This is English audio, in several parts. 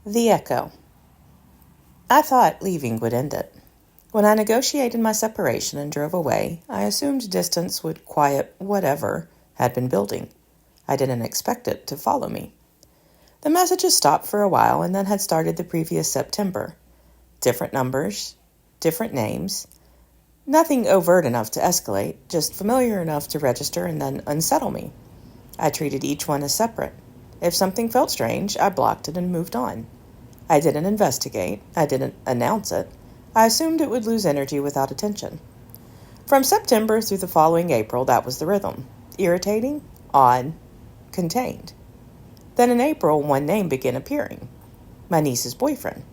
The echo. I thought leaving would end it. When I negotiated my separation and drove away, I assumed distance would quiet whatever had been building. I didn't expect it to follow me. The messages stopped for a while and then had started the previous September. Different numbers, different names. Nothing overt enough to escalate, just familiar enough to register and then unsettle me. I treated each one as separate. If something felt strange, I blocked it and moved on. I didn't investigate. I didn't announce it. I assumed it would lose energy without attention. From September through the following April, that was the rhythm. Irritating, odd, contained. Then in April, one name began appearing. My niece's boyfriend.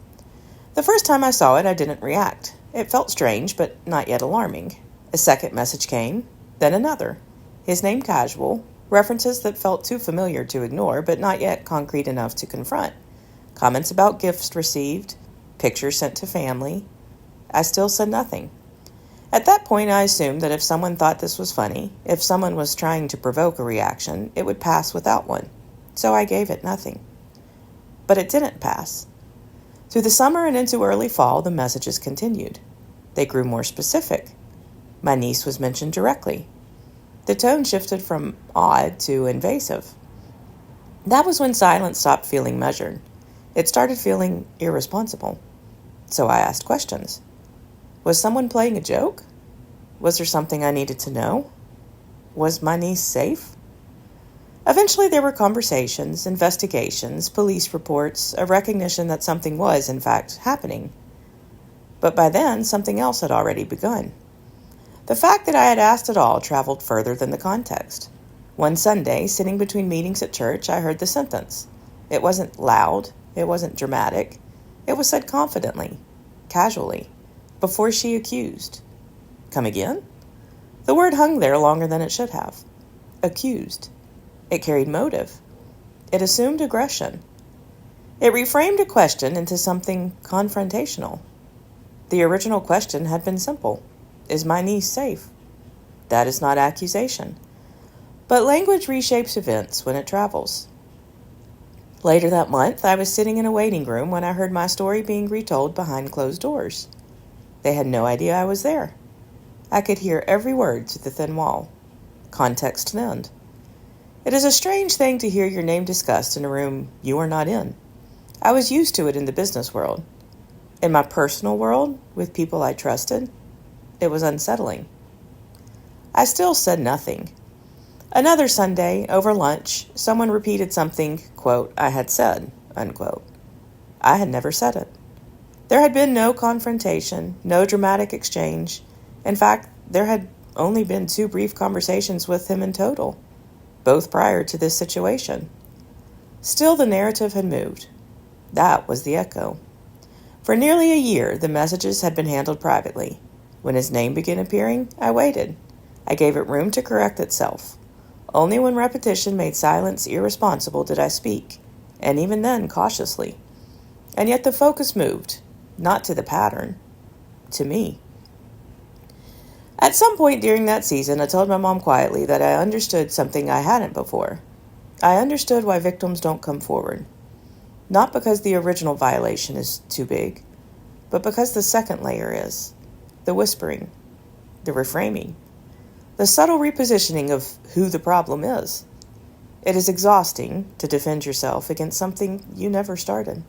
The first time I saw it, I didn't react. It felt strange, but not yet alarming. A second message came, then another. His name casual, references that felt too familiar to ignore, but not yet concrete enough to confront. Comments about gifts received, pictures sent to family. I still said nothing. At that point, I assumed that if someone thought this was funny, if someone was trying to provoke a reaction, it would pass without one. So I gave it nothing. But it didn't pass. Through the summer and into early fall, the messages continued. They grew more specific. My niece was mentioned directly. The tone shifted from odd to invasive. That was when silence stopped feeling measured. It started feeling irresponsible. So I asked questions. Was someone playing a joke? Was there something I needed to know? Was my niece safe? Eventually there were conversations, investigations, police reports, a recognition that something was, in fact, happening. But by then, something else had already begun. The fact that I had asked at all traveled further than the context. One Sunday, sitting between meetings at church, I heard the sentence. It wasn't loud. It wasn't dramatic. It was said confidently, casually, before she accused. Come again? The word hung there longer than it should have. Accused. It carried motive. It assumed aggression. It reframed a question into something confrontational. The original question had been simple. Is my niece safe? That is not accusation. But language reshapes events when it travels. Later that month, I was sitting in a waiting room when I heard my story being retold behind closed doors. They had no idea I was there. I could hear every word through the thin wall. Context thinned. It is a strange thing to hear your name discussed in a room you are not in. I was used to it in the business world. In my personal world, with people I trusted, it was unsettling. I still said nothing. Another Sunday, over lunch, someone repeated something, quote, I had said, unquote. I had never said it. There had been no confrontation, no dramatic exchange. In fact, there had only been 2 brief conversations with him in total, both prior to this situation. Still, the narrative had moved. That was the echo. For nearly a year, the messages had been handled privately. When his name began appearing, I waited. I gave it room to correct itself. Only when repetition made silence irresponsible did I speak, and even then cautiously. And yet the focus moved, not to the pattern, to me. At some point during that season, I told my mom quietly that I understood something I hadn't before. I understood why victims don't come forward. Not because the original violation is too big, but because the second layer is. The whispering, the reframing, the subtle repositioning of who the problem is. It is exhausting to defend yourself against something you never started.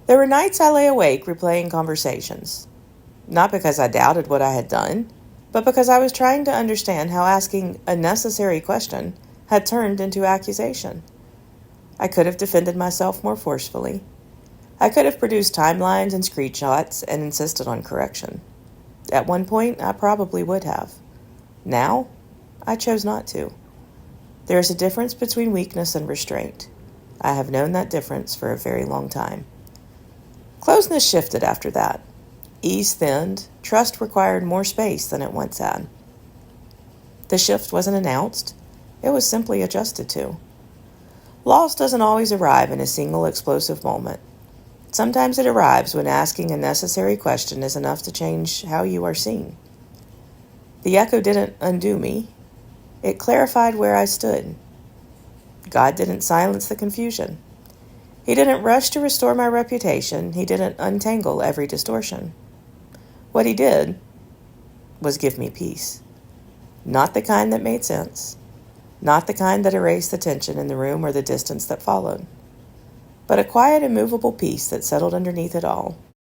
There were nights I lay awake replaying conversations, not because I doubted what I had done, but because I was trying to understand how asking a necessary question had turned into accusation. I could have defended myself more forcefully. I could have produced timelines and screenshots and insisted on correction. At one point, I probably would have. Now, I chose not to. There is a difference between weakness and restraint. I have known that difference for a very long time. Closeness shifted after that. Ease thinned. Trust required more space than it once had. The shift wasn't announced. It was simply adjusted to. Loss doesn't always arrive in a single explosive moment. Sometimes it arrives when asking a necessary question is enough to change how you are seen. The echo didn't undo me. It clarified where I stood. God didn't silence the confusion. He didn't rush to restore my reputation. He didn't untangle every distortion. What he did was give me peace. Not the kind that made sense. Not the kind that erased the tension in the room or the distance that followed. But a quiet, immovable peace that settled underneath it all.